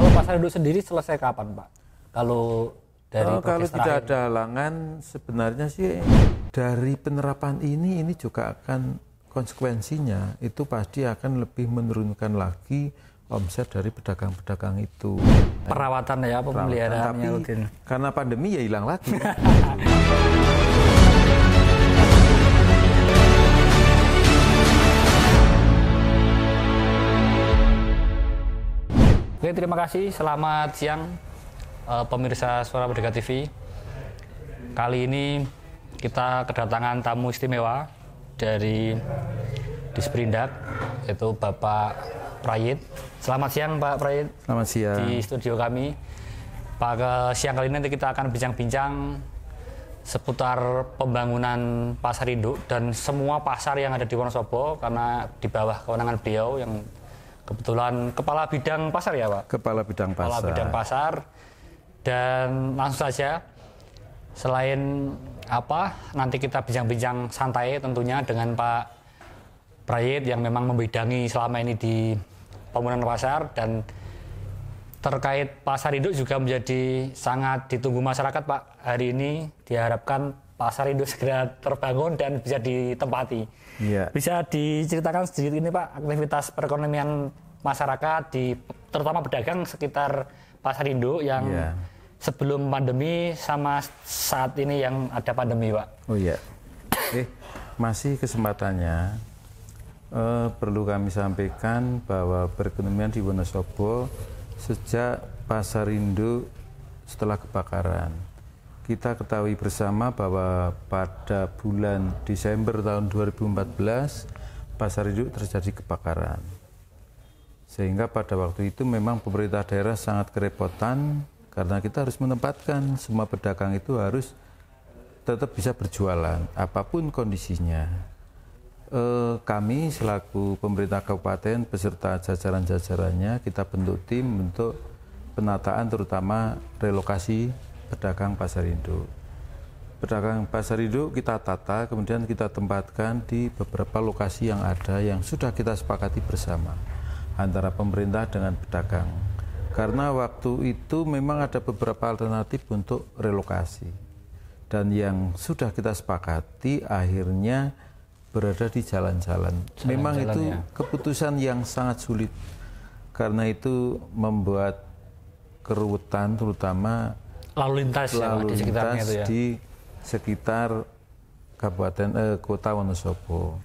Kalau pasar induk sendiri selesai kapan, Pak? Kalau dari kalau proses tidak terakhir. ada halangan, sebenarnya sih dari penerapan ini juga akan konsekuensinya itu pasti akan lebih menurunkan lagi omset dari pedagang-pedagang itu. Perawatan ya, pemeliharaannya Tapi rutin. karena pandemi ya hilang lagi. Oke, terima kasih. Selamat siang pemirsa Suara Merdeka TV. Kali ini kita kedatangan tamu istimewa dari Disperindak, yaitu Bapak Prayit. Selamat siang Pak Prayit. Selamat siang. Di studio kami. Pak, ke siang kali ini nanti kita akan bincang-bincang seputar pembangunan pasar induk dan semua pasar yang ada di Wonosobo, karena di bawah kewenangan beliau yang kebetulan Kepala Bidang Pasar ya Pak? Kepala Bidang Pasar. Kepala Bidang Pasar. Dan langsung saja, selain apa, nanti kita bincang-bincang santai tentunya dengan Pak Prayit yang memang membidangi selama ini di pembangunan pasar, dan terkait pasar induk juga menjadi sangat ditunggu masyarakat Pak. Hari ini diharapkan pasar induk segera terbangun dan bisa ditempati. Iya. Bisa diceritakan sedikit ini Pak, aktivitas perekonomian masyarakat terutama pedagang sekitar pasar induk yang sebelum pandemi sama saat ini yang ada pandemi Pak. Oh iya. Masih kesempatannya perlu kami sampaikan bahwa perekonomian di Wonosobo sejak pasar induk setelah kebakaran. Kita ketahui bersama bahwa pada bulan Desember tahun 2014 pasar induk terjadi kebakaran. Sehingga pada waktu itu memang pemerintah daerah sangat kerepotan karena kita harus menempatkan semua pedagang itu harus tetap bisa berjualan apapun kondisinya. Kami selaku pemerintah kabupaten beserta jajaran-jajarannya kita bentuk tim untuk penataan terutama relokasi pedagang pasar induk. Pedagang pasar induk kita tata, kemudian kita tempatkan di beberapa lokasi yang ada yang sudah kita sepakati bersama antara pemerintah dengan pedagang. Karena waktu itu memang ada beberapa alternatif untuk relokasi. Dan yang sudah kita sepakati akhirnya berada di jalan-jalan. Memang itu keputusan yang sangat sulit. Karena itu membuat keruwetan terutama Lalu lintas di sekitarnya itu ya. Di sekitar kabupaten kota Wonosobo.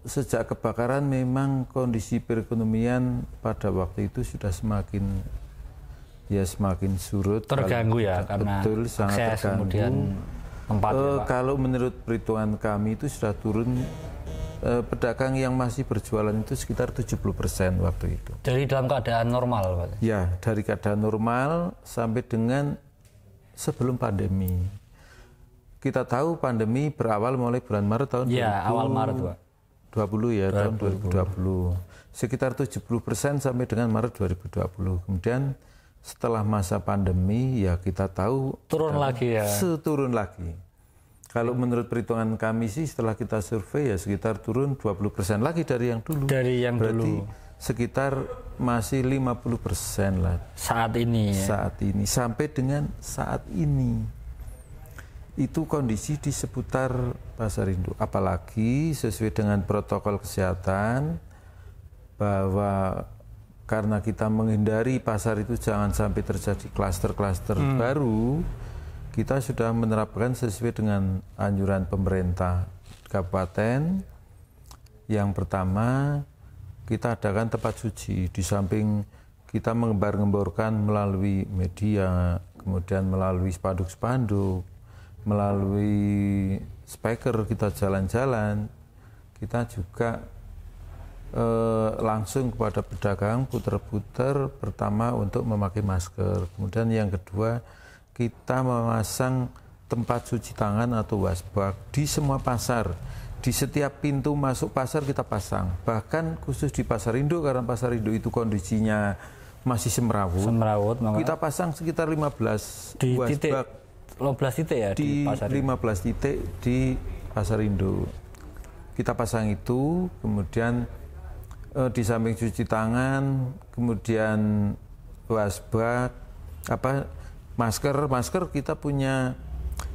Sejak kebakaran memang kondisi perekonomian pada waktu itu sudah semakin surut. Terganggu ya, karena betul, sangat terganggu. Kemudian tempat kalau menurut perhitungan kami itu sudah turun pedagang yang masih berjualan itu sekitar 70% waktu itu. Dari dalam keadaan normal Pak? Ya, dari keadaan normal sampai dengan sebelum pandemi. Kita tahu pandemi berawal mulai bulan Maret tahun 2020. Ya, awal Maret Pak. 20 ya, tahun 2020. Sekitar 70% sampai dengan Maret 2020. Kemudian setelah masa pandemi ya kita tahu turun lagi ya. Turun lagi. Kalau menurut perhitungan kami sih setelah kita survei ya sekitar turun 20% lagi dari yang dulu. Dari yang berarti dulu. Sekitar masih 50% lah. Saat ini ya. Saat ini sampai dengan saat ini. Itu kondisi di seputar pasar induk. Apalagi sesuai dengan protokol kesehatan bahwa karena kita menghindari pasar itu jangan sampai terjadi klaster-klaster baru, kita sudah menerapkan sesuai dengan anjuran pemerintah kabupaten. Yang pertama, kita adakan tempat suci. Di samping kita mengembar-gemborkan melalui media, kemudian melalui spanduk-spanduk, melalui speaker kita jalan-jalan, kita juga langsung kepada pedagang puter-puter, pertama untuk memakai masker. Kemudian yang kedua, kita memasang tempat cuci tangan atau wasbak di semua pasar. Di setiap pintu masuk pasar kita pasang. Bahkan khusus di pasar induk, karena pasar induk itu kondisinya masih semrawut, kita pasang sekitar 15 di wasbak. Titik, 15 titik ya di pasar 15 titik di pasar induk. Kita pasang itu, kemudian Di samping cuci tangan, kemudian wasbak, masker kita punya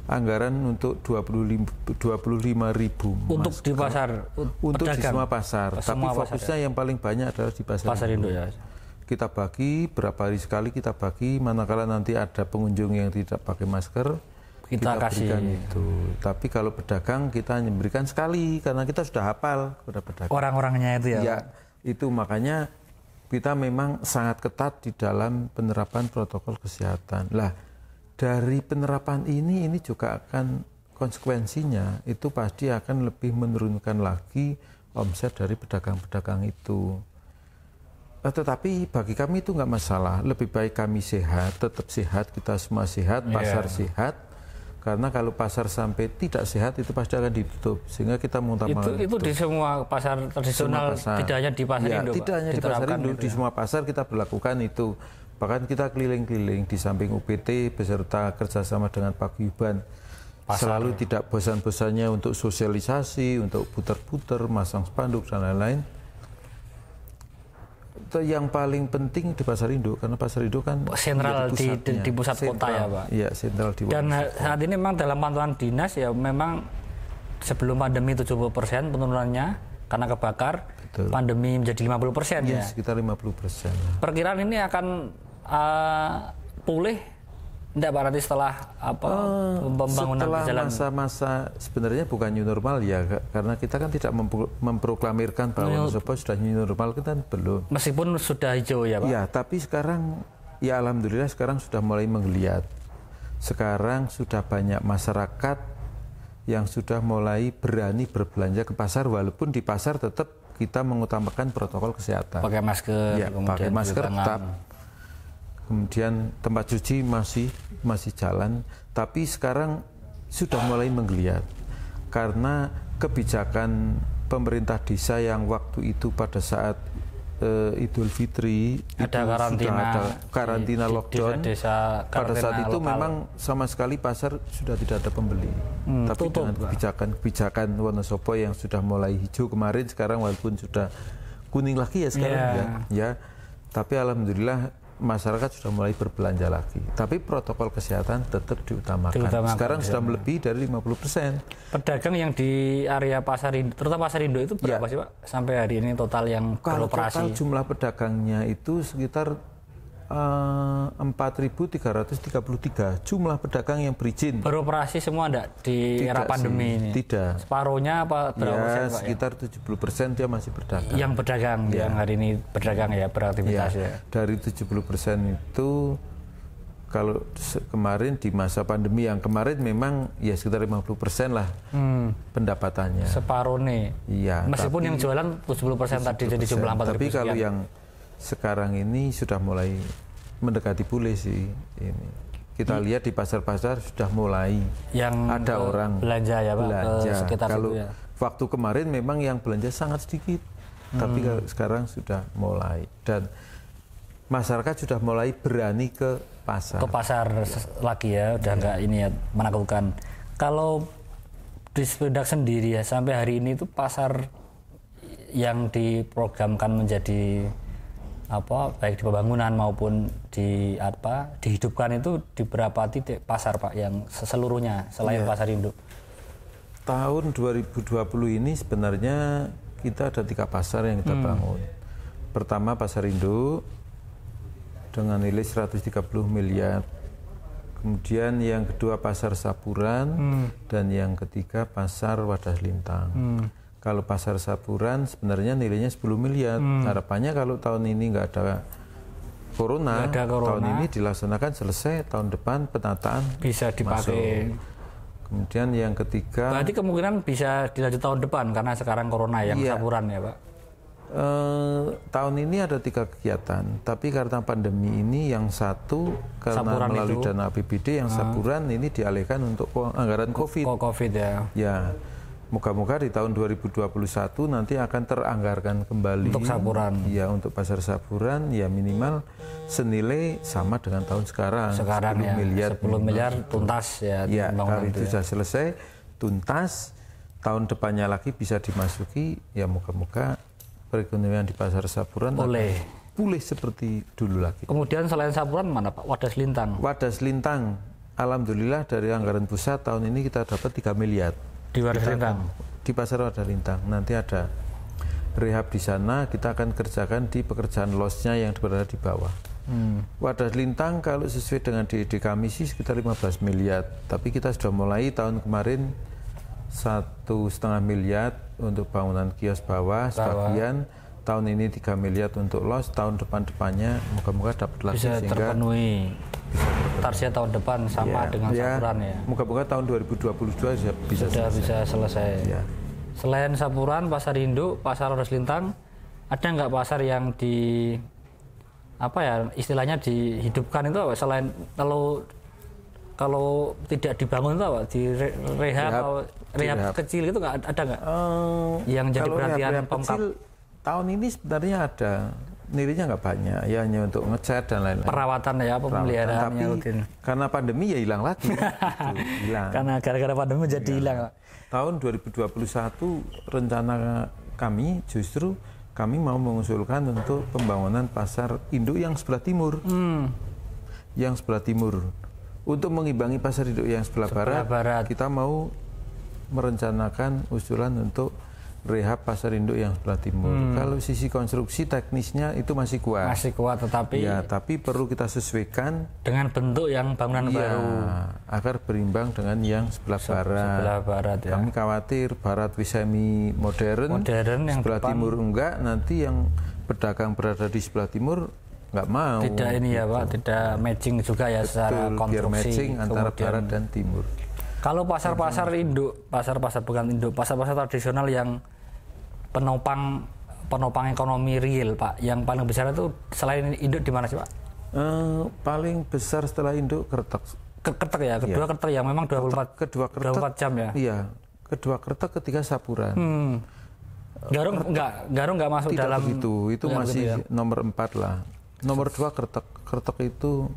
anggaran untuk 25.000 untuk di pasar, untuk di semua pasar. Tapi fokusnya yang paling banyak adalah di pasar Induk ya. Kita bagi berapa hari sekali, kita bagi, manakala nanti ada pengunjung yang tidak pakai masker, kita kasih berikan itu. Tapi kalau pedagang kita hanya berikan sekali karena kita sudah hafal kepada pedagang. Orang-orangnya itu ya. Ya, itu makanya kita memang sangat ketat di dalam penerapan protokol kesehatan. Lah, dari penerapan ini juga akan konsekuensinya itu pasti akan lebih menurunkan lagi omset dari pedagang-pedagang itu. Tetapi bagi kami itu nggak masalah. Lebih baik kami sehat, tetap sehat, kita semua sehat, pasar sehat. Karena kalau pasar sampai tidak sehat itu pasti akan ditutup. Sehingga kita mengutamakan itu di semua pasar tradisional, tidak hanya di pasar Induk. Tidak hanya di pasar Induk, di semua pasar kita berlakukan itu. Bahkan kita keliling-keliling di samping UPT beserta kerjasama dengan Paguyuban. Selalu tidak bosan-bosannya untuk sosialisasi, untuk putar-putar, masang spanduk dan lain-lain. Yang paling penting di pasar induk, karena pasar induk kan sentral di pusat kota ya Pak. Iya, sentral di. Dan saat ini memang dalam pantauan dinas ya memang sebelum pandemi 70% penurunannya karena kebakar. Betul. Pandemi menjadi 50% ya. Sekitar 50%. Perkiraan ini akan pulih enggak Pak nanti setelah pembangunan setelah berjalan? Masa-masa sebenarnya bukan new normal ya, karena kita kan tidak memproklamirkan bahwa Wonosobo sudah new normal, kita belum. Meskipun sudah hijau ya Pak? Ya, tapi sekarang ya alhamdulillah sekarang sudah mulai menggeliat. Sekarang sudah banyak masyarakat yang sudah mulai berani berbelanja ke pasar, walaupun di pasar tetap kita mengutamakan protokol kesehatan. Pakai masker, ya, pakai masker tetap. Kemudian tempat cuci masih jalan, tapi sekarang sudah mulai menggeliat karena kebijakan pemerintah desa yang waktu itu pada saat Idul Fitri ada karantina lockdown. Desa pada saat itu lokal. Memang sama sekali pasar sudah tidak ada pembeli. Tapi dengan kebijakan Wonosobo yang sudah mulai hijau kemarin, sekarang walaupun sudah kuning lagi ya sekarang ya. Tapi alhamdulillah masyarakat sudah mulai berbelanja lagi. Tapi protokol kesehatan tetap diutamakan. Sekarang sudah melebihi dari 50%. Pedagang yang di area pasar Induk, terutama pasar Induk itu berapa sih Pak? Sampai hari ini total yang beroperasi? Total jumlah pedagangnya itu sekitar 4.333 jumlah pedagang yang berizin. Beroperasi semua enggak di era pandemi ini? Tidak. Separuhnya apa berapa persen Pak? Sekitar 70% dia masih berdagang. Yang berdagang, yang hari ini berdagang ya, beraktivitas ya. Dari 70% itu kalau kemarin di masa pandemi yang kemarin memang ya sekitar 50% lah pendapatannya. Separuh nih. Iya. Meskipun yang jualan 70% tadi jadi jumlah 4.000. Tapi kalau yang sekarang ini sudah mulai mendekati pulih sih ini. Kita lihat di pasar-pasar sudah mulai yang ada orang belanja ya Pak. Sekitar kalau itu ya. Waktu kemarin memang yang belanja sangat sedikit. Tapi sekarang sudah mulai dan masyarakat sudah mulai berani ke pasar. Ke pasar lagi ya, udah enggak ini ya menakutkan. Kalau di Sepedak sendiri ya sampai hari ini itu pasar yang diprogramkan menjadi baik di pembangunan maupun dihidupkan itu di berapa titik pasar Pak yang seluruhnya selain pasar induk? Tahun 2020 ini sebenarnya kita ada 3 pasar yang kita bangun. Pertama pasar induk dengan nilai 130 miliar. Kemudian yang kedua pasar Sapuran dan yang ketiga pasar Wadas Lintang. Kalau pasar Sapuran sebenarnya nilainya 10 miliar. Harapannya kalau tahun ini nggak ada corona, tahun ini dilaksanakan selesai, tahun depan penataan bisa dipakai. Masuk. Kemudian yang ketiga. Berarti kemungkinan bisa dilanjut tahun depan karena sekarang corona yang Sapuran ya Pak? Tahun ini ada 3 kegiatan, tapi karena pandemi ini yang satu karena Sapuran melalui dana APBD, yang Sapuran ini dialihkan untuk anggaran COVID. COVID ya. Ya. Moga-moga di tahun 2021 nanti akan teranggarkan kembali untuk Sapuran. Ya, untuk pasar Sapuran ya minimal senilai sama dengan tahun sekarang. 10 miliar. 10 miliar tuntas ya. Ya, kalau itu sudah selesai tuntas, tahun depannya lagi bisa dimasuki, ya moga-moga perekonomian di Pasar Sapuran pulih seperti dulu lagi. Kemudian selain Sapuran mana Pak? Wadas Lintang. Wadas Lintang, alhamdulillah dari anggaran pusat tahun ini kita dapat 3 miliar. Di Wadas Lintang? Di Pasar Wadas Lintang. Nanti ada rehab di sana, kita akan kerjakan di pekerjaan losnya yang berada di bawah. Wadas Lintang kalau sesuai dengan DED kami sih sekitar 15 miliar. Tapi kita sudah mulai tahun kemarin 1,5 miliar untuk bangunan kios bawah sebagian. Tahun ini 3 miliar untuk los, tahun depannya moga-moga dapat lagi bisa sehingga terpenuhi target tahun depan sama dengan Sapuran ya. Moga-moga tahun 2022 bisa selesai. Ya. Selain Sapuran, Pasar Induk, Pasar Wadas Lintang, ada nggak pasar yang istilahnya dihidupkan itu apa? Selain kalau tidak dibangun itu apa? Di rehab kecil itu nggak ada nggak? Yang jadi perhatian Pemkab? Tahun ini sebenarnya ada, nilainya nggak banyak, ya hanya untuk ngecat dan lain-lain. Perawatan ya, pemeliharaannya rutin. Karena pandemi ya hilang lagi. Hilang. Karena gara-gara pandemi jadi hilang. Tahun 2021 rencana kami justru kami mau mengusulkan untuk pembangunan pasar induk yang sebelah timur. Yang sebelah timur. Untuk mengimbangi pasar induk yang sebelah barat, kita mau merencanakan usulan untuk rehab pasar induk yang sebelah timur. Kalau sisi konstruksi teknisnya itu masih kuat. Masih kuat, tetapi tapi perlu kita sesuaikan dengan bentuk yang bangunan baru agar berimbang dengan yang sebelah barat. Sebelah barat ya. Kami khawatir barat semi modern yang sebelah timur enggak, nanti yang pedagang berada di sebelah timur nggak mau. Tidak ini ya Pak, tidak matching juga ya. Betul, secara konstruksi. Biar matching antara barat dan timur. Kalau pasar-pasar induk, pasar-pasar bukan induk, pasar-pasar tradisional yang penopang ekonomi real Pak, yang paling besar itu selain induk di mana sih Pak? Paling besar setelah induk Kretek. Kretek ya, kedua Kretek yang memang 24 jam ya? Iya, kedua Kretek, ketiga Sapuran. Garung nggak masuk tidak dalam itu masih ya? Nomor 4 lah. Nomor 2 Kretek itu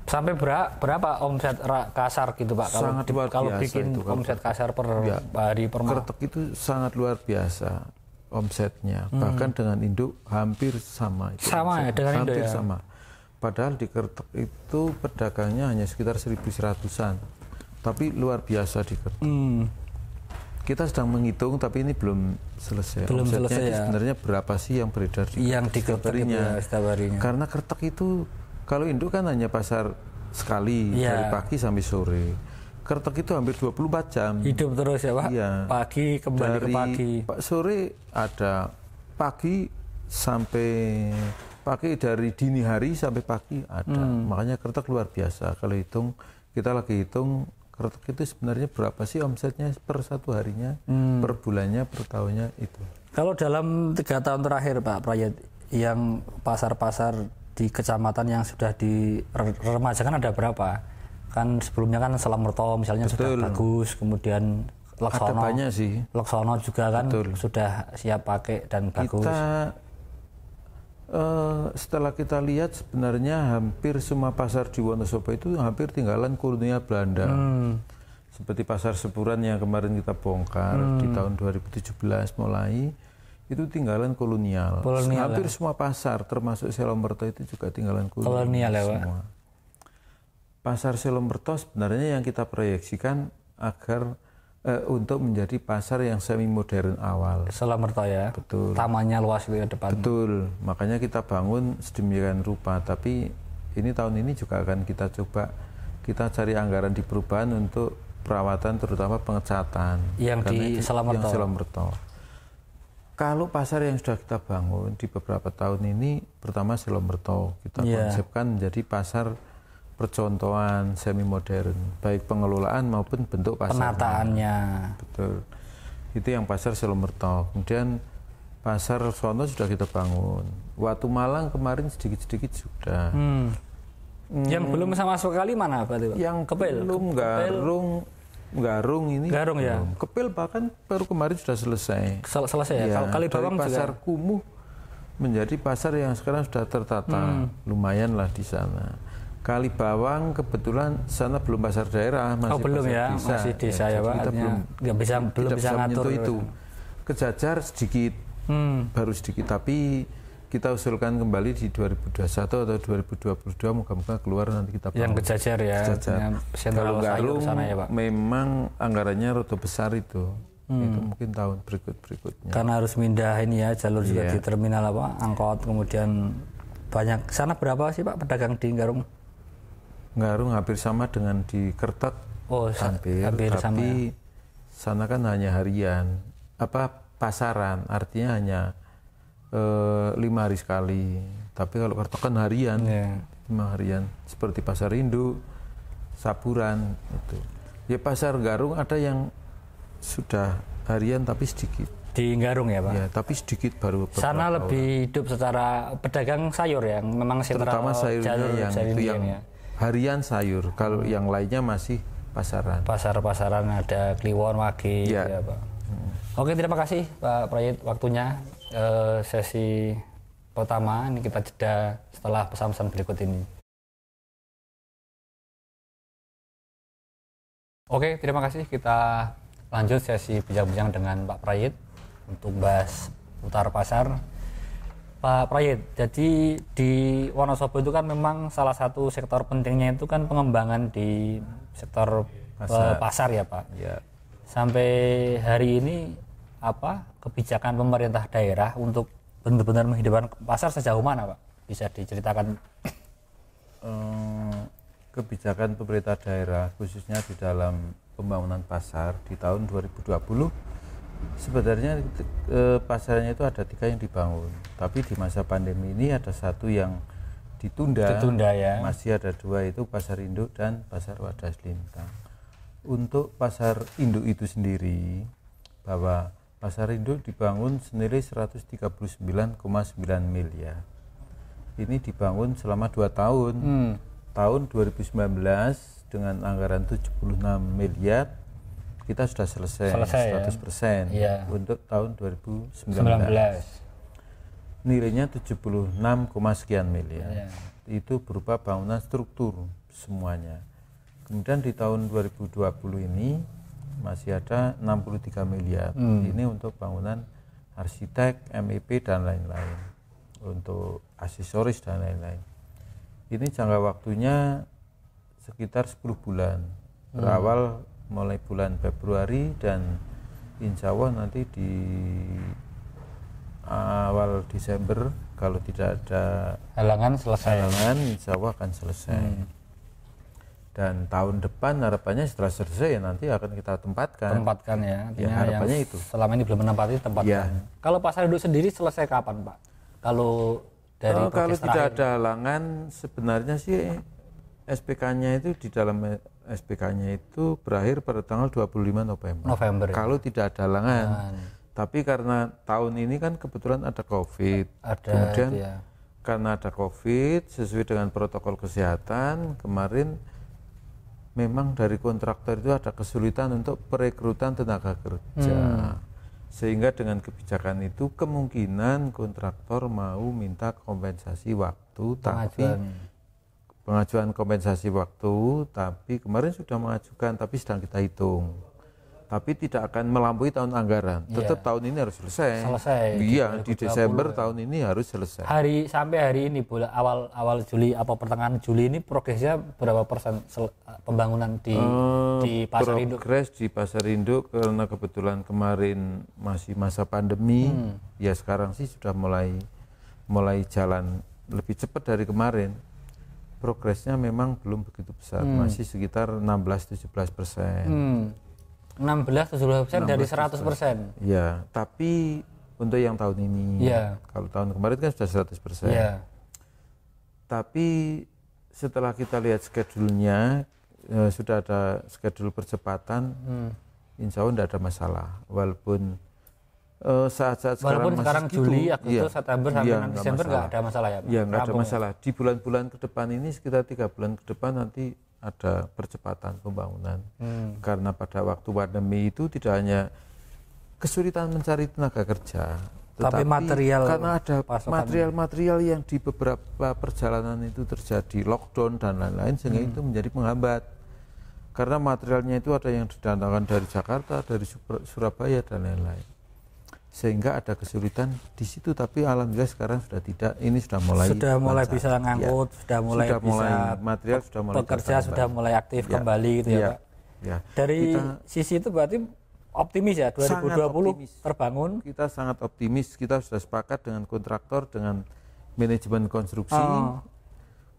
sampai berapa omset kasar gitu Pak? Sangat luar biasa. Kalau bikin omset kasar per hari per Kretek itu sangat luar biasa omsetnya. Bahkan dengan induk hampir sama. Sama ya dengan induk ya? Sama. Padahal di Kretek itu pedagangnya hanya sekitar 1.100-an. Tapi luar biasa di Kretek. Kita sedang menghitung tapi ini belum selesai. Omsetnya selesai ya? Sebenarnya berapa sih yang beredar di Kretek setiap harinya? Karena Kretek itu kalau induk kan hanya pasar sekali dari pagi sampai sore. Kretek itu hampir 24 jam. Hidup terus ya Pak? Iya. Pagi kembali ke pagi. Sore ada, pagi sampai pagi, dari dini hari sampai pagi ada. Makanya Kretek luar biasa. Kalau kita lagi hitung Kretek itu sebenarnya berapa sih omsetnya per satu harinya, per bulannya, per tahunnya itu. Kalau dalam 3 tahun terakhir Pak Prayet, yang pasar-pasar di kecamatan yang sudah diremajakan ada berapa? Kan sebelumnya kan Selamerto misalnya sudah bagus, kemudian Leksono, ada banyak sih. Leksono juga kan sudah siap pakai dan bagus. Setelah kita lihat sebenarnya hampir semua pasar di Wonosobo itu hampir tinggalan kolonial Belanda. Seperti pasar Sepuran yang kemarin kita bongkar di tahun 2017 mulai. Itu tinggalan kolonial. Hampir semua pasar termasuk Selamerto itu juga tinggalan kolonial ya, semua. Pasar Selamerto sebenarnya yang kita proyeksikan agar untuk menjadi pasar yang semi modern awal. Selamerto ya. Betul. Tamannya luas di depan. Betul. Makanya kita bangun sedemikian rupa. Tapi ini tahun ini juga akan kita coba, kita cari anggaran di perubahan untuk perawatan terutama pengecatan. Yang di Selamerto. Kalau pasar yang sudah kita bangun di beberapa tahun ini, pertama Selamerto kita konsepkan menjadi pasar percontohan semi modern, baik pengelolaan maupun bentuk pasar. Penataannya. Betul. Itu yang pasar Selamerto. Kemudian pasar Sono sudah kita bangun. Watu Malang kemarin sedikit-sedikit sudah. Yang belum sama masuk kali mana Pak? Yang Kepil. Belum Garung ini. Garung ya. Kepil bahkan baru kemarin sudah selesai. Selesai ya. Kalau Kalibawang pasar juga. Kumuh menjadi pasar yang sekarang sudah tertata. Lumayan lah di sana. Kalibawang kebetulan sana belum pasar daerah, masih belum pasar ya, desa. Masih desa ya Pak. Kita belum bisa ngatur itu. Kejajar sedikit baru sedikit, tapi kita usulkan kembali di 2021 atau 2022 moga-moga keluar nanti kita yang kejajar ya. Kalau Garung ya, Pak, memang anggarannya rada besar itu mungkin tahun berikutnya. Karena harus mindah ini ya, jalur juga di terminal angkot, kemudian banyak. Sana berapa sih Pak pedagang di Garung? Garung hampir sama dengan di Kertek. Hampir tapi sama ya. Sana kan hanya harian, pasaran, artinya hanya 5 hari sekali. Tapi kalau Kertek kan harian, 5 harian. Seperti Pasar Induk, Saburan itu. Ya Pasar Garung ada yang sudah harian tapi sedikit. Di Garung ya Pak? Ya, tapi sedikit baru. Sana lebih hidup secara pedagang sayur ya, memang terutama sayurnya yang ya. Harian sayur. Kalau yang lainnya masih pasaran. Pasar-pasaran ada Kliwon, Wage ya Pak. Oke, terima kasih Pak Prayit waktunya. Sesi pertama ini kita jeda setelah pesan-pesan berikut ini. Oke, terima kasih. Kita lanjut sesi bincang-bincang dengan Pak Prayit untuk bahas putar pasar. Pak Prayit, jadi di Wonosobo itu kan memang salah satu sektor pentingnya itu kan pengembangan di sektor pasar ya Pak. Ya. Sampai hari ini kebijakan pemerintah daerah untuk benar-benar menghidupkan pasar sejauh mana Pak? Bisa diceritakan? Kebijakan pemerintah daerah khususnya di dalam pembangunan pasar di tahun 2020 sebenarnya pasarnya itu ada 3 yang dibangun, tapi di masa pandemi ini ada 1 yang ditunda ya. Masih ada 2, itu Pasar Induk dan Pasar Wadas Lintang. Untuk Pasar Induk itu sendiri, bahwa Pasar Induk dibangun senilai 139,9 miliar. Ini dibangun selama 2 tahun. Tahun 2019 dengan anggaran 76 miliar kita sudah selesai 100% ya. Untuk tahun 2019. Nilainya 76, sekian miliar. Ya. Itu berupa bangunan struktur semuanya. Kemudian di tahun 2020 ini masih ada 63 miliar. Ini untuk bangunan arsitek, MEP dan lain-lain. Untuk aksesoris dan lain-lain. Ini jangka waktunya sekitar 10 bulan. Berawal mulai bulan Februari dan insya Allah nanti di awal Desember kalau tidak ada halangan insya Allah akan selesai. Dan tahun depan harapannya setelah selesai nanti akan kita tempatkan ya. Ya harapannya itu. Selama ini belum menempati tempatkan. Ya. Kalau Pasar Induk sendiri selesai kapan Pak? Kalau dari kalau tidak ada halangan sebenarnya sih SPK-nya itu di dalam SPK-nya itu berakhir pada tanggal 25 November. Kalau tidak ada halangan. Tapi karena tahun ini kan kebetulan ada COVID. Kemudian karena ada COVID sesuai dengan protokol kesehatan kemarin memang dari kontraktor itu ada kesulitan untuk perekrutan tenaga kerja. Sehingga dengan kebijakan itu kemungkinan kontraktor mau minta kompensasi waktu, pengajuan kompensasi waktu, tapi kemarin sudah mengajukan, tapi sedang kita hitung. Tapi tidak akan melampaui tahun anggaran. Tetap tahun ini harus selesai. Iya, di Desember tahun ini harus selesai. Sampai hari ini awal Juli atau pertengahan Juli ini progresnya berapa persen pembangunan di Pasar Induk? Progres di Pasar Induk karena kebetulan kemarin masih masa pandemi, ya sekarang sih sudah mulai jalan lebih cepat dari kemarin. Progresnya memang belum begitu besar, masih sekitar 16-17%. 16-17% dari 100%. Ya, tapi untuk yang tahun ini, kalau tahun kemarin kan sudah 100%. Tapi setelah kita lihat schedule-nya, sudah ada schedule percepatan, insya Allah tidak ada masalah. Walaupun saat-saat sekarang Juli, Agustus, September sampai nanti Desember nggak ada masalah ya? Iya, nggak ada masalah. Di bulan-bulan ke depan ini sekitar 3 bulan ke depan nanti ada percepatan pembangunan. Karena pada waktu pandemi itu tidak hanya kesulitan mencari tenaga kerja, tapi material, karena ada material-material yang di beberapa perjalanan itu terjadi lockdown dan lain-lain, sehingga itu menjadi penghambat. Karena materialnya itu ada yang didatangkan dari Jakarta, dari Surabaya dan lain-lain. sehingga ada kesulitan di situ, tapi alhamdulillah sekarang sudah tidak, ini sudah mulai lancar. Bisa ngangkut, sudah mulai material sudah mulai bekerja, sudah mulai aktif kembali gitu ya Pak. Ya. Dari sisi itu berarti optimis ya 2020 optimis. Terbangun. Kita sangat optimis, kita sudah sepakat dengan kontraktor, dengan manajemen konstruksi.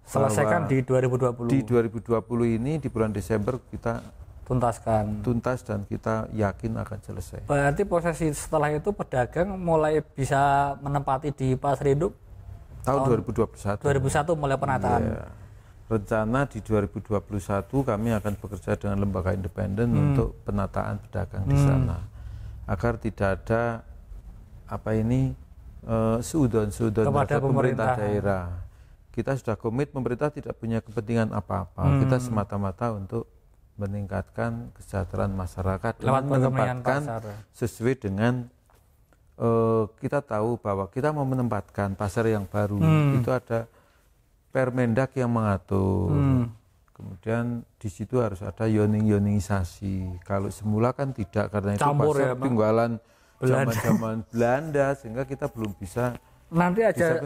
Selesaikan di 2020. Di 2020 ini di bulan Desember kita tuntas dan kita yakin akan selesai. Berarti prosesi setelah itu pedagang mulai bisa menempati di Pasar Induk tahun 2021. 2021 mulai penataan. Ya. Rencana di 2021 kami akan bekerja dengan lembaga independen untuk penataan pedagang di sana, agar tidak ada seudon-seudon kepada pemerintah daerah. Kita sudah komit, pemerintah tidak punya kepentingan apa-apa. Kita semata-mata untuk meningkatkan kesejahteraan masyarakat dengan menempatkan sesuai dengan kita tahu bahwa kita mau menempatkan pasar yang baru, itu ada Permendak yang mengatur. Kemudian di situ harus ada yoningisasi. Kalau semula kan tidak, karena itu campur pasar tinggalan zaman Belanda, sehingga kita belum bisa. Nanti aja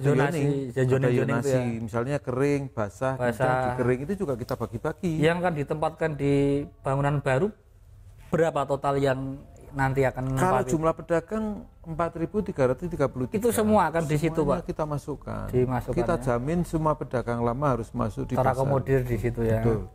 zonasi, misalnya kering, basah. Kering itu juga kita bagi-bagi. Yang kan ditempatkan di bangunan baru berapa total yang nanti akan menempati? Kalau jumlah pedagang 4.333. Itu semua akan di situ Pak. Kita masukkan. Ya. Kita jamin semua pedagang lama harus masuk di pasar. Terakomodir di situ ya. Betul.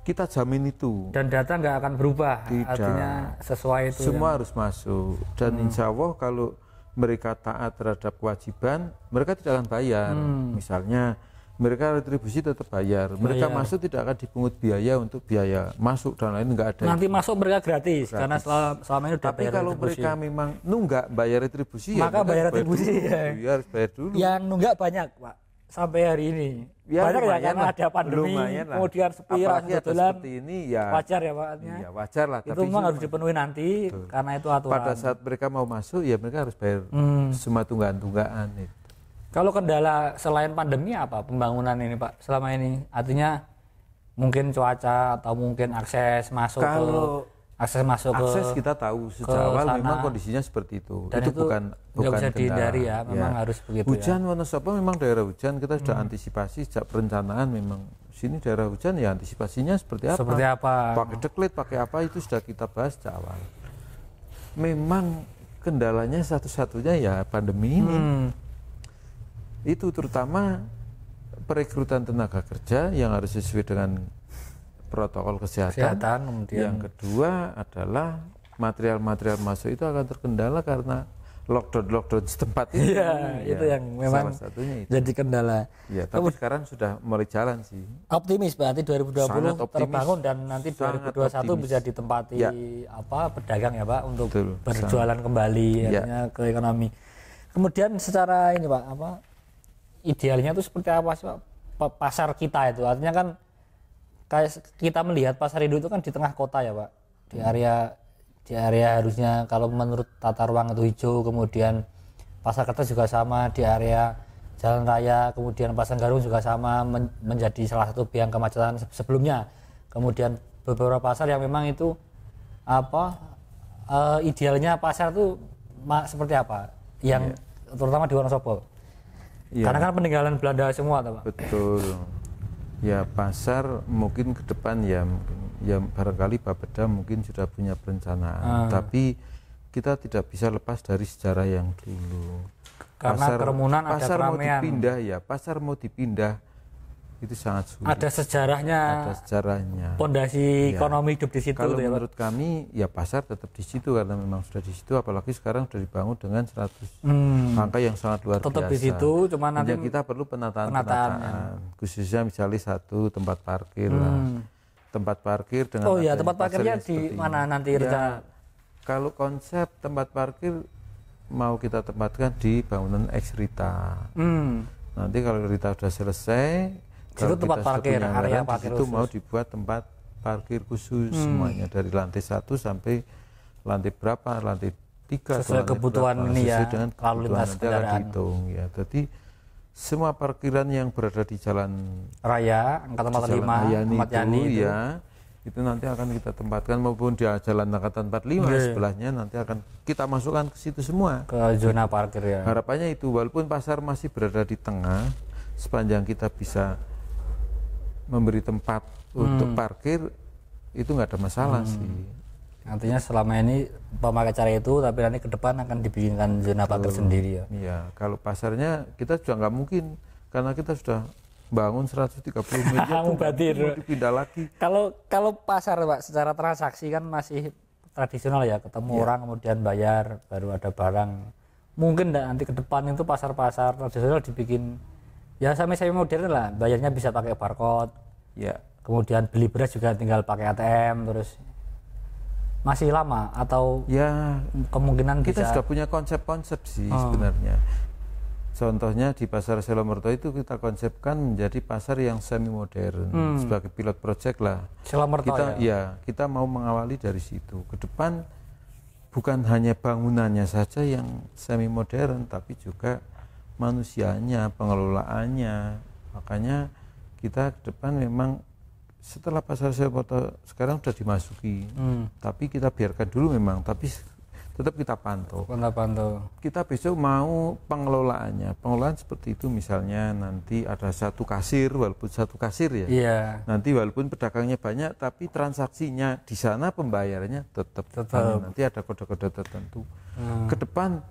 Kita jamin itu. Dan data nggak akan berubah. Tidak. Artinya sesuai itu. Semua harus masuk. Dan insya Allah kalau mereka taat terhadap kewajiban, mereka tidak akan bayar. Misalnya mereka retribusi tetap bayar. Mereka masuk tidak akan dipungut biaya untuk biaya masuk dan lain, nggak ada. Nanti masuk mereka gratis. Karena selama ini udah tapi bayar kalau retribusi. mereka memang nunggak bayar retribusi, maka ya bayar retribusi dulu. Ya harus bayar dulu. Yang nunggak banyak Pak sampai hari ini. Ya, banyak ya karena ada pandemi, kemudian sepi seperti ini ya wajar ya Pak. Iya wajar lah. Itu memang harus dipenuhi nanti. Betul. Karena itu aturan. Pada saat mereka mau masuk ya mereka harus bayar semua tunggakan itu. Kalau kendala selain pandemi apa pembangunan ini Pak selama ini? Artinya mungkin cuaca atau mungkin akses masuk akses kita tahu sejak awal memang kondisinya seperti itu. Dan itu bukan bisa dihindari ya, memang harus begitu. Hujan Wonosobo memang daerah hujan, kita sudah antisipasi sejak perencanaan, memang sini daerah hujan ya antisipasinya seperti apa? Seperti apa? Pakai deklet, pakai apa itu sudah kita bahas sejak awal. Memang kendalanya satu-satunya ya pandemi ini. Itu terutama perekrutan tenaga kerja yang harus sesuai dengan protokol kesehatan. Yang kedua adalah material-material masuk itu akan terkendala karena lockdown setempat itu. Iya, itu yang memang salah satunya itu. jadi kendala. Ya, tapi sekarang sudah mulai jalan sih. Optimis berarti 2020 terbangun dan nanti 2021 bisa ditempati pedagang ya Pak untuk berjualan kembali ke ekonomi. Kemudian secara ini Pak, idealnya itu seperti apa sih Pak pasar kita itu? Artinya kan kayak kita melihat Pasar Induk itu kan di tengah kota ya Pak, di area harusnya kalau menurut tata ruang itu hijau, kemudian Pasar Kertas juga sama di area Jalan Raya, kemudian Pasar Garung juga sama menjadi salah satu biang kemacetan sebelumnya. Kemudian beberapa pasar yang memang itu idealnya pasar itu seperti apa? Yang terutama di Wonosobo. Karena kan peninggalan Belanda semua Pak. Betul. Ya pasar mungkin ke depan ya barangkali Bapeda mungkin sudah punya perencanaan, tapi kita tidak bisa lepas dari sejarah yang dulu. Karena kerumunan ada keramaian. Pasar mau dipindah itu sangat sulit. Ada sejarahnya. Pondasi ekonomi hidup di situ. Kalau menurut kami ya pasar tetap di situ karena memang sudah di situ, apalagi sekarang sudah dibangun dengan 100 angka yang sangat luar biasa. Tetap di situ, cuma nanti kita perlu penataan. Khususnya misalnya satu tempat parkir tempat parkir dengan tempat parkirnya di mana nanti rencana? Kalau konsep tempat parkir mau kita tempatkan di bangunan ex Rita. Nanti kalau Rita sudah selesai, kalau tempat parkir, area parkir itu mau dibuat tempat parkir khusus semuanya dari lantai 1 sampai lantai berapa, lantai 3 sesuai kebutuhan berapa, ini ya, dengan lalu lintas kendaraan dihitung ya. Jadi semua parkiran yang berada di jalan raya, Angkatan 45, Ahmad Yani itu ya itu nanti akan kita tempatkan, maupun di Jalan Angkatan 45 sebelahnya nanti akan kita masukkan ke situ semua, ke zona parkir ya. Harapannya itu, walaupun pasar masih berada di tengah, sepanjang kita bisa memberi tempat untuk parkir, itu nggak ada masalah sih. Artinya selama ini pemakai cara itu, tapi nanti ke depan akan dibikinkan zona parkir sendiri ya. Iya, kalau pasarnya kita juga nggak mungkin, karena kita sudah bangun 130 miliar mau dipindah lagi. Kalau pasar Pak secara transaksi kan masih tradisional ya, ketemu orang kemudian bayar baru ada barang. Mungkin enggak nanti ke depan itu pasar-pasar tradisional dibikin ya semi modern lah, bayarnya bisa pakai barcode. Ya. Kemudian beli beras juga tinggal pakai ATM terus. Masih lama atau ya kemungkinan kita bisa... sudah punya konsep-konsep sih sebenarnya. Contohnya di Pasar Selomorto itu kita konsepkan menjadi pasar yang semi modern sebagai pilot project lah. Selomorto kita mau mengawali dari situ. Ke depan bukan hanya bangunannya saja yang semi modern, tapi juga manusianya, pengelolaannya. Makanya kita ke depan memang setelah Pasar Selomorto sekarang sudah dimasuki, tapi kita biarkan dulu memang, tapi tetap kita pantau. Kita besok mau pengelolaannya. Pengelolaan seperti itu, misalnya nanti ada satu kasir, walaupun satu kasir ya. Iya. Nanti walaupun pedagangnya banyak, tapi transaksinya di sana pembayarannya tetap. Nanti ada kode-kode tertentu. Ke depan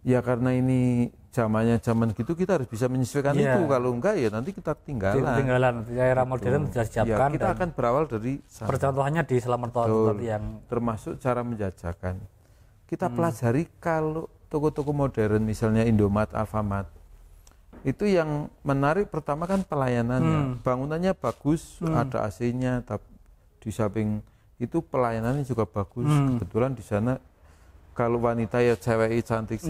ya karena ini zamannya zaman gitu, kita harus bisa menyesuaikan itu. Kalau enggak ya nanti kita ketinggalan. Era modern sudah disiapkan. Ya, kita akan berawal dari sana. Percontohannya di Selomorto yang termasuk cara menjajakan. Kita pelajari kalau toko-toko modern misalnya Indomaret, Alfamart, itu yang menarik pertama kan pelayanannya. Bangunannya bagus, ada AC-nya, di samping itu pelayanannya juga bagus. Kebetulan di sana kalau wanita ya cewek cantik,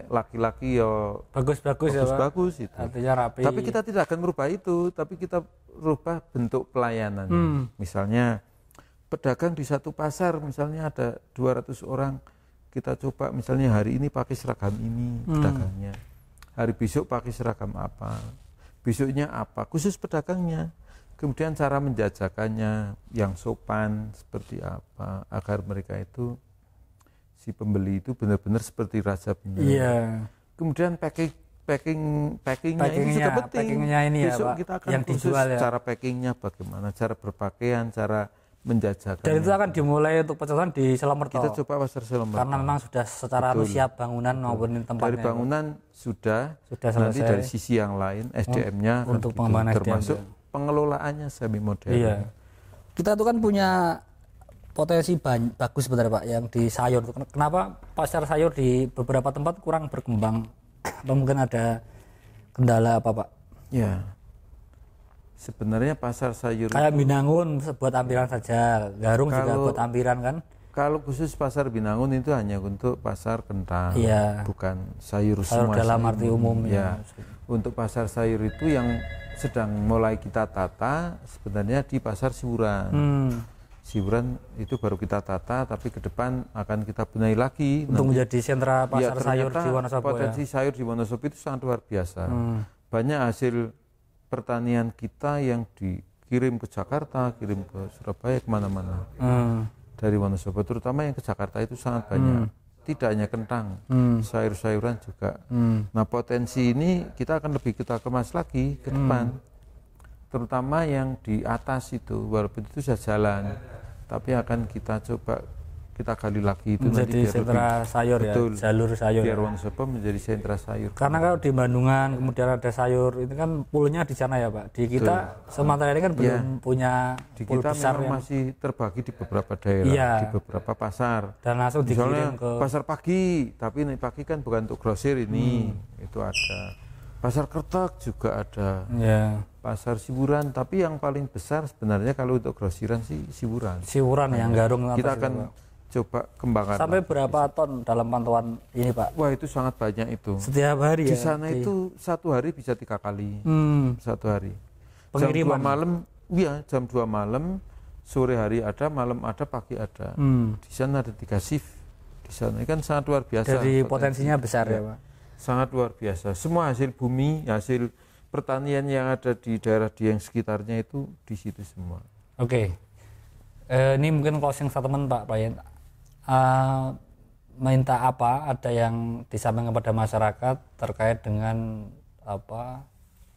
laki-laki ya bagus itu. Artinya rapi. Tapi kita tidak akan merubah itu, tapi kita rubah bentuk pelayanannya. Misalnya pedagang di satu pasar, misalnya ada 200 orang, kita coba misalnya hari ini pakai seragam ini pedagangnya, hari besok pakai seragam apa, besoknya apa, khusus pedagangnya. Kemudian cara menjajakannya yang sopan seperti apa, agar mereka itu, si pembeli itu benar-benar seperti raja punya. Iya. Kemudian packingnya ini juga penting. Besok kita akan yang khusus dijual ya. Cara packingnya bagaimana, cara berpakaian, cara menjajakan. Dan itu akan dimulai untuk pencontohan di Selomorto. Kita coba Pasar Selomorto. Karena memang sudah secara siap bangunan maupun tempatnya. Dari bangunan sudah selesai. Nanti dari sisi yang lain SDM-nya untuk pengembangan termasuk pengelolaannya semi modern. Iya. Kita tuh kan punya potensi bagus sebenarnya Pak yang di sayur. Kenapa pasar sayur di beberapa tempat kurang berkembang? Atau mungkin ada kendala apa Pak? Ya. Sebenarnya pasar sayur kayak Binangun buat ampiran saja, Garung juga buat ampiran kan? Kalau khusus pasar Binangun itu hanya untuk pasar kentang, bukan sayur semua. Dalam arti umum ya. Untuk pasar sayur itu yang sedang mulai kita tata sebenarnya di pasar Siwuran. Siwuran itu baru kita tata, tapi ke depan akan kita benahi lagi untuk menjadi sentra pasar sayur di Wonosobo. Potensi sayur di Wonosobo itu sangat luar biasa. Banyak hasil pertanian kita yang dikirim ke Jakarta, kirim ke Surabaya, kemana-mana. Dari Wonosobo, terutama yang ke Jakarta itu sangat banyak. Tidak hanya kentang, sayur-sayuran juga. Nah, potensi ini kita akan lebih kita kemas lagi ke depan. Terutama yang di atas itu, walaupun itu sudah jalan, tapi akan kita coba kita gali lagi itu menjadi nanti sentra sayur. Betul, ya, jalur sayur. Biar Wonosobo menjadi sentra sayur. Karena kalau di Bandungan kemudian ada sayur, itu kan poolnya di sana ya Pak. Di kita Sumatera ini kan belum punya pool besar yang masih terbagi di beberapa daerah, di beberapa pasar. Dan langsung dikirim ke pasar pagi, tapi ini pagi kan bukan untuk grosir ini, itu ada. Pasar Kertek juga ada. Pasar Siwuran, tapi yang paling besar sebenarnya kalau untuk grosiran sih Siwuran. Siwuran yang Garung. Kita akan coba kembangkan. Sampai berapa ton dalam pantauan ini Pak? Wah, itu sangat banyak itu. Setiap hari di sana itu satu hari bisa 3 kali. Satu hari. Pengiriman. Jam 2 malam, sore hari ada, malam ada, pagi ada. Di sana ada 3 shift. Di sana kan sangat luar biasa. Jadi potensinya besar ya Pak. Sangat luar biasa. Semua hasil bumi, hasil pertanian yang ada di daerah yang sekitarnya itu di situ semua. Oke. Ini mungkin closing statement Pak Prayit. Minta apa? Ada yang disampaikan kepada masyarakat terkait dengan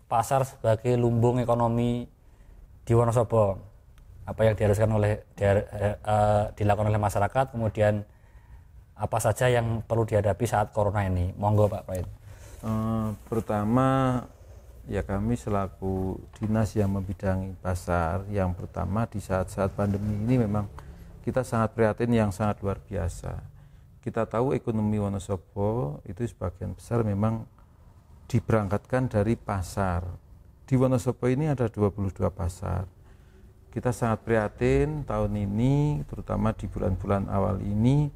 pasar sebagai lumbung ekonomi di Wonosobo. Apa yang diharuskan dilakukan oleh masyarakat, kemudian apa saja yang perlu dihadapi saat corona ini. Monggo Pak Prayit. Pertama, ya kami selaku dinas yang membidangi pasar, yang pertama di saat-saat pandemi ini memang kita sangat prihatin yang sangat luar biasa. Kita tahu ekonomi Wonosobo itu sebagian besar memang diberangkatkan dari pasar. Di Wonosobo ini ada 22 pasar. Kita sangat prihatin tahun ini, terutama di bulan-bulan awal ini,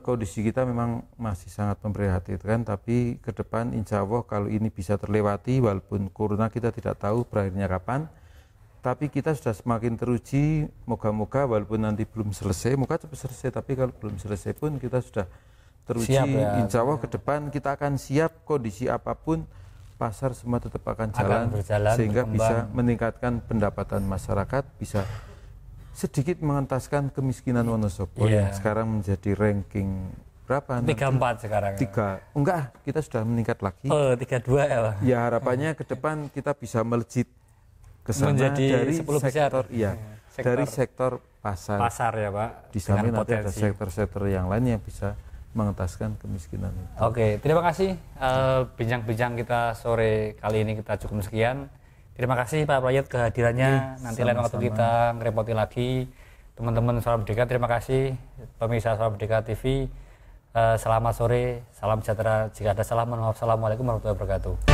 kondisi kita memang masih sangat memprihatinkan, tapi ke depan insya Allah kalau ini bisa terlewati, walaupun corona kita tidak tahu berakhirnya kapan, tapi kita sudah semakin teruji, moga-moga walaupun nanti belum selesai, moga cepat selesai, tapi kalau belum selesai pun kita sudah teruji, insya Allah ke depan kita akan siap kondisi apapun, pasar semua tetap akan berjalan sehingga berkembang, bisa meningkatkan pendapatan masyarakat, bisa sedikit mengentaskan kemiskinan Wonosobo yang sekarang menjadi ranking berapa? 34 sekarang. 3. Enggak, kita sudah meningkat lagi. Oh, 32 ya Pak. Ya harapannya ke depan kita bisa melejit ke sana dari sektor dari sektor pasar. Pasar ya Pak. Di samping nanti ada sektor-sektor yang lain yang bisa mengentaskan kemiskinan itu. Oke, terima kasih bincang-bincang kita sore kali ini kita cukup sekian. Terima kasih Pak Prayit kehadirannya. Nanti lain waktu kita ngerepoti lagi teman-teman Suara Merdeka. Terima kasih pemirsa Suara Merdeka TV. Selamat sore, salam sejahtera. Jika ada salah, mohon maaf. Assalamualaikum warahmatullahi wabarakatuh.